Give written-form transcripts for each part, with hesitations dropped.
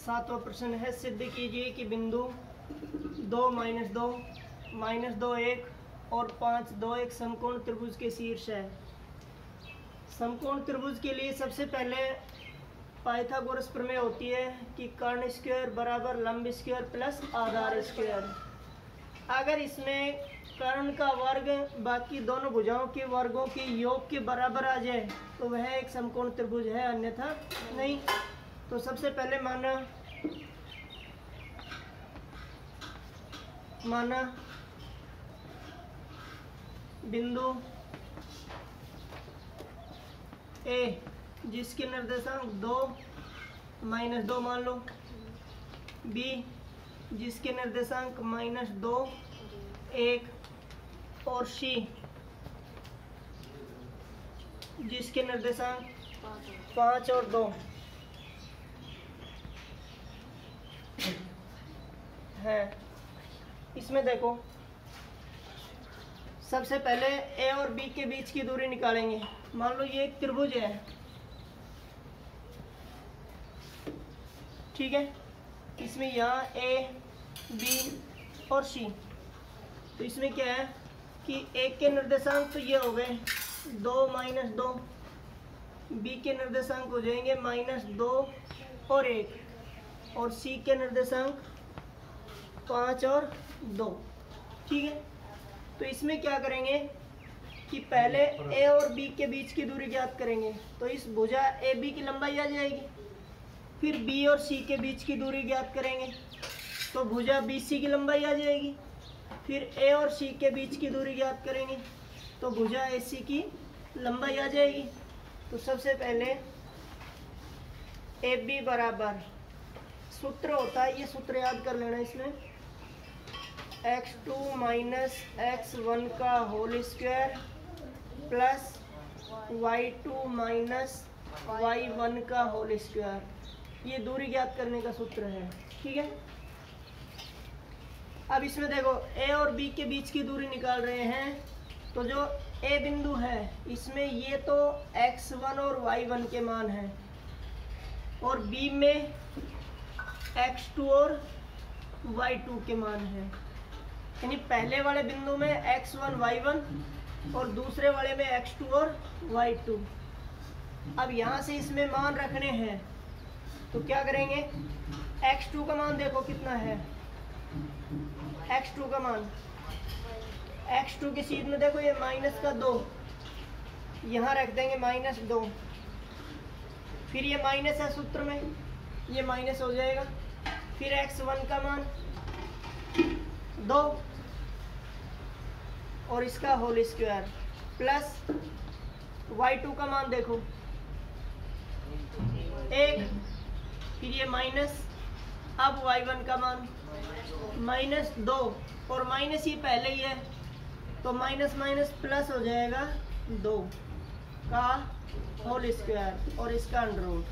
सातवां प्रश्न है, सिद्ध कीजिए कि बिंदु 2 -2 1 और 5 2 एक समकोण त्रिभुज के शीर्ष है। समकोण त्रिभुज के लिए सबसे पहले पाइथागोरस प्रमेय होती है कि कर्ण स्क्वायर बराबर लंब स्क्वायर प्लस आधार स्क्वायर। अगर इसमें कर्ण का वर्ग बाकी दोनों भुजाओं के वर्गों के योग के बराबर आ जाए तो वह एक समकोण त्रिभुज है, अन्यथा नहीं। तो सबसे पहले माना बिंदु ए जिसके निर्देशांक 2 -2 मान लो, बी जिसके निर्देशांक -2 1 और सी जिसके निर्देशांक 5 और 2 है। इसमें देखो सबसे पहले ए और बी के बीच की दूरी निकालेंगे। मान लो ये एक त्रिभुज है, ठीक है। इसमें यहाँ ए बी और सी, तो इसमें क्या है कि एक के निर्देशांक तो ये हो गए 2 -2, बी के निर्देशांक हो जाएंगे -2 और 1, और सी के निर्देशांक 5 और 2, ठीक है। तो इसमें क्या करेंगे कि पहले ए और बी के बीच की दूरी ज्ञात करेंगे, तो इस भुजा ए बी की लंबाई आ जाएगी। फिर बी और सी के बीच की दूरी ज्ञात करेंगे तो भुजा बी सी की लंबाई आ जाएगी। फिर ए और सी के बीच की दूरी ज्ञात करेंगे तो भुजा ए सी की लंबाई आ जाएगी। तो सबसे पहले ए बी बराबर सूत्र होता है, ये सूत्र याद कर लेना, इसमें x2 - x1 का whole square plus y2 - y1 का होल स्क्वायर, ये दूरी ज्ञात करने का सूत्र है, ठीक है। अब इसमें देखो ए और बी के बीच की दूरी निकाल रहे हैं, तो जो ए बिंदु है इसमें ये तो x1 और y1 के मान हैं, और बी में x2 और y2 के मान हैं। यानी पहले वाले बिंदु में x1 y1 और दूसरे वाले में x2 और y2। अब यहाँ से इसमें मान रखने हैं तो क्या करेंगे, x2 का मान देखो कितना है, x2 का मान, x2 की चीज में देखो ये -2, यहाँ रख देंगे -2, फिर ये माइनस है सूत्र में, ये माइनस हो जाएगा। फिर x1 का मान 2 और इसका होल स्क्वायर प्लस y2 का मान देखो 1, फिर ये माइनस, अब y1 का मान -2 और माइनस ये पहले ही है तो माइनस माइनस प्लस हो जाएगा 2 का होल स्क्वायर और इसका अंडर रूट।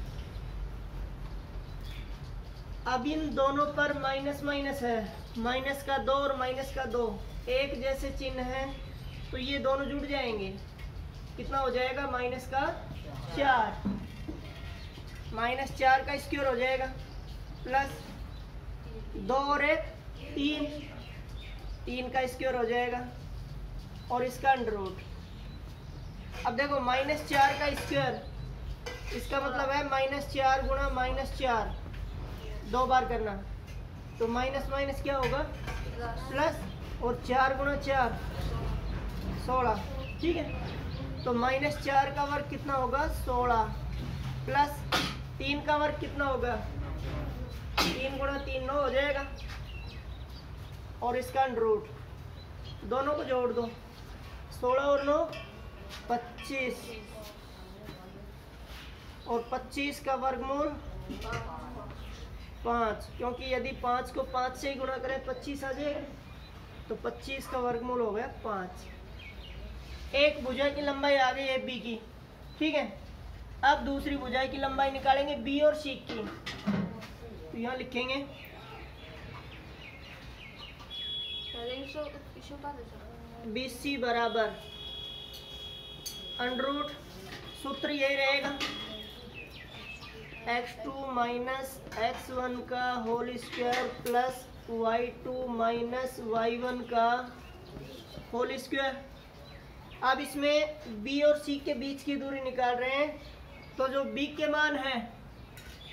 अब इन दोनों पर माइनस माइनस है, माइनस का 2 और माइनस का 2 एक जैसे चिन्ह है तो ये दोनों जुड़ जाएंगे, कितना हो जाएगा -4, -4 का स्क्वायर हो जाएगा प्लस 2 और 1 3 का स्क्वायर हो जाएगा और इसका अंडर रूट। अब देखो -4 का स्क्वायर, इसका मतलब है -4 गुणा -4, 2 बार करना, तो माइनस माइनस क्या होगा प्लस, और 4 गुणा 4 16, ठीक है। तो -4 का वर्ग कितना होगा 16 प्लस 3 का वर्ग कितना होगा 3 गुणा 3 9 हो जाएगा, और इसका अंडर रूट, दोनों को जोड़ दो, 16 और 9 25, और 25 का वर्गमूल 5, क्योंकि यदि 5 को 5 से ही गुणा करें 25 आ जाएगा, तो 25 का वर्गमूल हो गया 5। एक भुजा की लंबाई आ गई है बी की, ठीक है। अब दूसरी भुजा की लंबाई निकालेंगे बी और सी की, तो यहाँ लिखेंगे BC बराबर अंडर रूट, सूत्र यही रहेगा x2 माइनस x1 का whole square plus y2 minus y1 का होल स्क्वायर। अब इसमें b और c के बीच की दूरी निकाल रहे हैं, तो जो b के मान है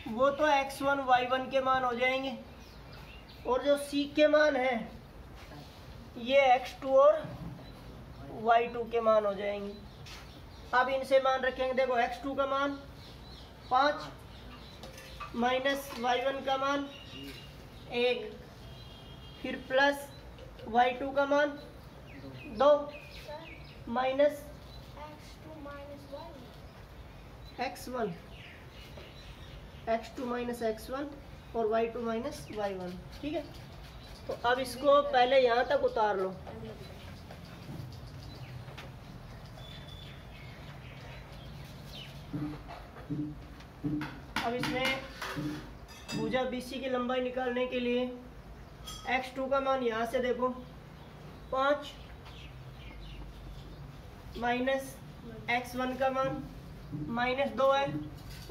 वो तो x1 y1 के मान हो जाएंगे, और जो c के मान है ये x2 और y2 के मान हो जाएंगे। अब इनसे मान रखेंगे, देखो x2 का मान 5 माइनस y1 का मान 1, फिर प्लस y2 का मान 2 minus x1, x2 minus x1 और y2 माइनस y1। ठीक है, तो अब इसको पहले यहाँ तक उतार लो। अब इसमें भुजा BC की लंबाई निकालने के लिए x2 का मान यहाँ से देखो 5 माइनस x1 का मान -2 है,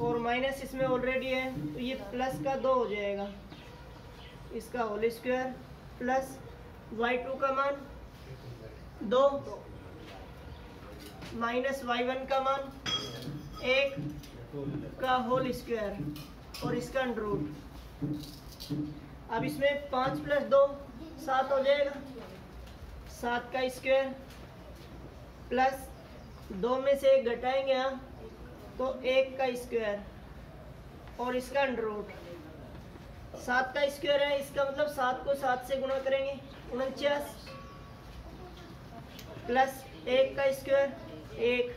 और माइनस इसमें ऑलरेडी है तो ये प्लस का 2 हो जाएगा, इसका होल स्क्वायर प्लस y2 का मान 2 माइनस y1 का मान 1 का होल स्क्वायर और इसका अंडर रूट। अब इसमें 5 प्लस 2 7 हो जाएगा, 7 का स्क्वायर प्लस 2 में से 1 घटाएंगे यहाँ तो 1 का स्क्वायर और इसका अंडर रूट। 7 का स्क्वायर है, इसका मतलब 7 को 7 से गुणा करेंगे 49 प्लस 1 का स्क्वायर 1,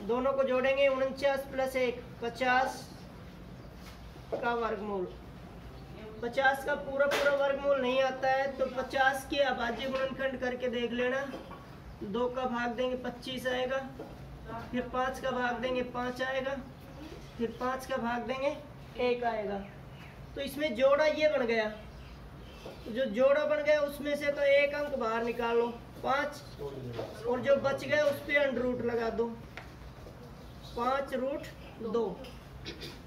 दोनों को जोड़ेंगे 49 प्लस 1 50 का वर्गमूल। 50 का पूरा वर्गमूल नहीं आता है तो 50 के अभाज्य गुणनखंड करके देख लेना। 2 का भाग देंगे 25 आएगा, फिर 5 का भाग देंगे 5 आएगा, फिर 5 का भाग देंगे 1 आएगा। तो इसमें जोड़ा ये बन गया, जो जोड़ा बन गया उसमें से तो 1 अंक बाहर निकाल लो 5, और जो बच गया उस पर अंडर रूट लगा दो 5√2।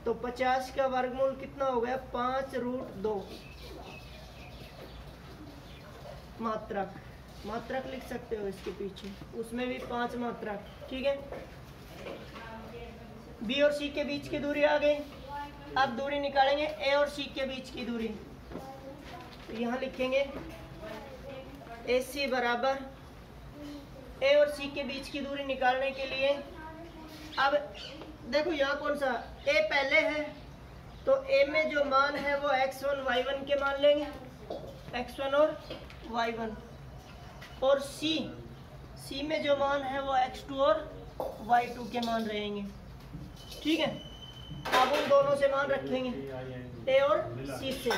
तो 50 का वर्गमूल कितना हो गया 5√2। मात्रक लिख सकते हो इसके पीछे, उसमें भी 5 मात्रक। ठीक है, बी और सी के बीच की दूरी आ गई। अब दूरी निकालेंगे ए और सी के बीच की दूरी। तो यहाँ लिखेंगे AC बराबर ए और सी के बीच की दूरी निकालने के लिए, अब देखो यहाँ कौन सा ए पहले है तो ए में जो मान है वो x1 y1 के मान लेंगे, x1 और y1, और सी में जो मान है वो x2 और y2 के मान रहेंगे। ठीक है, अब उन दोनों से मान रखेंगे ए और सी से।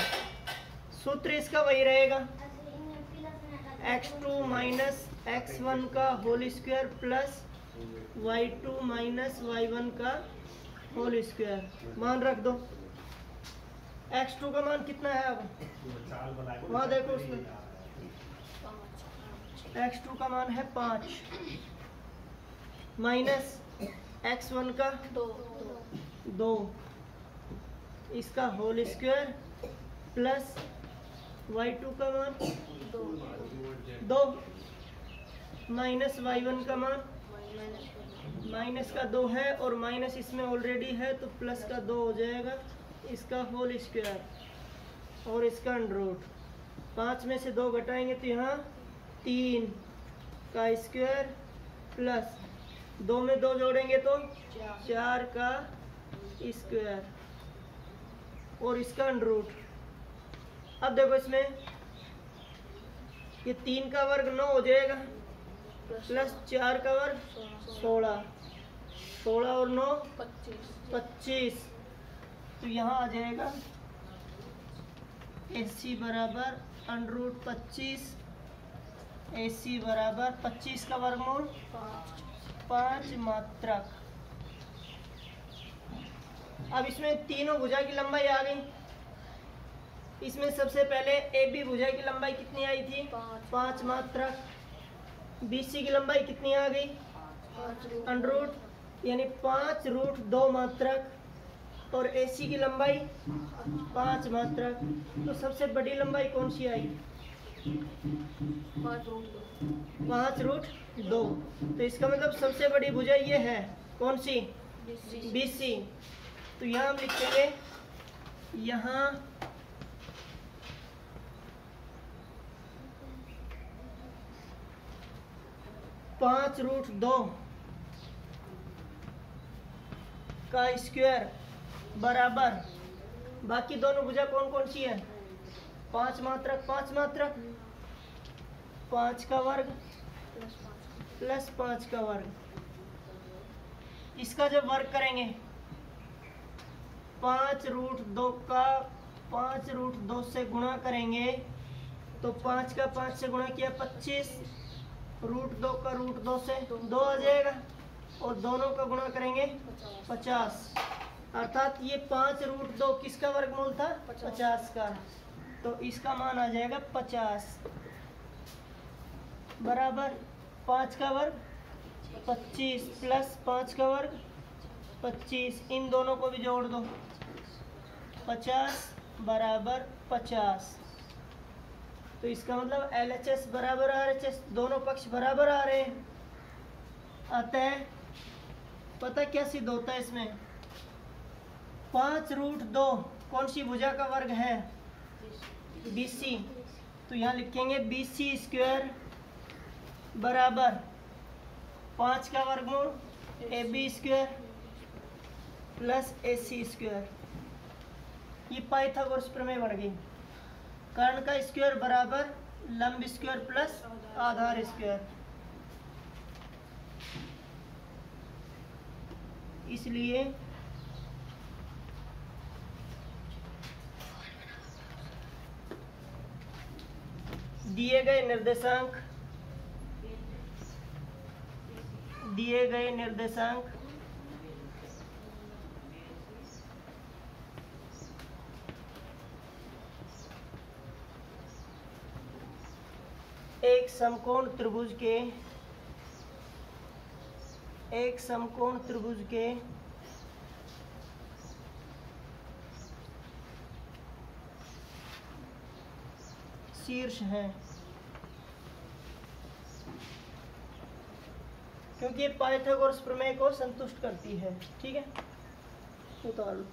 सूत्र इसका वही रहेगा x2 माइनस x1 का whole square plus y2 minus y1 का होल स्क्वायर। मान रख दो। x2 का मान कितना है, अब वहाँ देखो उसमें x2 का मान है 5 माइनस x1 का 2, इसका होल स्क्वायर प्लस y2 का मान 2 माइनस y1 का मान माइनस का 2 है, और माइनस इसमें ऑलरेडी है तो प्लस का 2 हो जाएगा, इसका होल स्क्वायर और इसका अंडर रूट। 5 में से 2 घटाएंगे तो यहाँ 3 का स्क्वायर प्लस 2 में 2 जोड़ेंगे तो 4 का स्क्वायर और इसका अंडर रूट। अब देखो इसमें ये 3 का वर्ग 9 हो जाएगा प्लस 4 का वर्ग 16 और 9 25। तो यहाँ आ जाएगा AC बराबर अंडर रूट 25, AC बराबर 25 का वर्गमूल 5 मात्रक। अब इसमें तीनों भुजा की लंबाई आ गई। इसमें सबसे पहले AB भुजा की लंबाई कितनी आई थी 5 मात्रक। BC की लंबाई कितनी आ गई अंडर रूट यानी 5√2 मात्रक। और AC की लंबाई 5 मात्रक। तो सबसे बड़ी लंबाई कौन सी आई? 5√2। तो इसका मतलब सबसे बड़ी भुजा ये है, कौन सी? BC। तो यहाँ हम लिखेंगे, यहाँ 5√2 का स्क्वायर बराबर, बाकी दोनों भुजा कौन कौन सी है? 5 मात्रक 5 मात्रक, 5 का वर्ग प्लस 5 का वर्ग। इसका जब वर्ग करेंगे 5√2 का 5√2 से गुणा करेंगे तो 5 का 5 से गुणा किया 25, √2 का √2 से 2 आ जाएगा और दोनों का गुणा करेंगे 50। अर्थात ये 5√2 किसका वर्गमूल था? 50 का। तो इसका मान आ जाएगा 50 बराबर 5 का वर्ग 25 प्लस 5 का वर्ग 25। इन दोनों को भी जोड़ दो, 50 बराबर 50। तो इसका मतलब LHS बराबर RHS, दोनों पक्ष बराबर आ रहे हैं। अतः पता क्या सिद्ध होता है इसमें? 5√2 कौन सी भुजा का वर्ग है? BC। तो यहाँ लिखेंगे BC स्क्वायर बराबर 5 का वर्गमूल AB square plus AC square. ये पाइथागोरस प्रमेय बन गई। कर्ण का स्क्वायर बराबर लंब स्क्वायर प्लस आधार स्क्वायर। इसलिए दिए गए निर्देशांक एक समकोण त्रिभुज के शीर्ष हैं, क्योंकि पाइथागोरस प्रमेय को संतुष्ट करती है। ठीक है, उतार लो।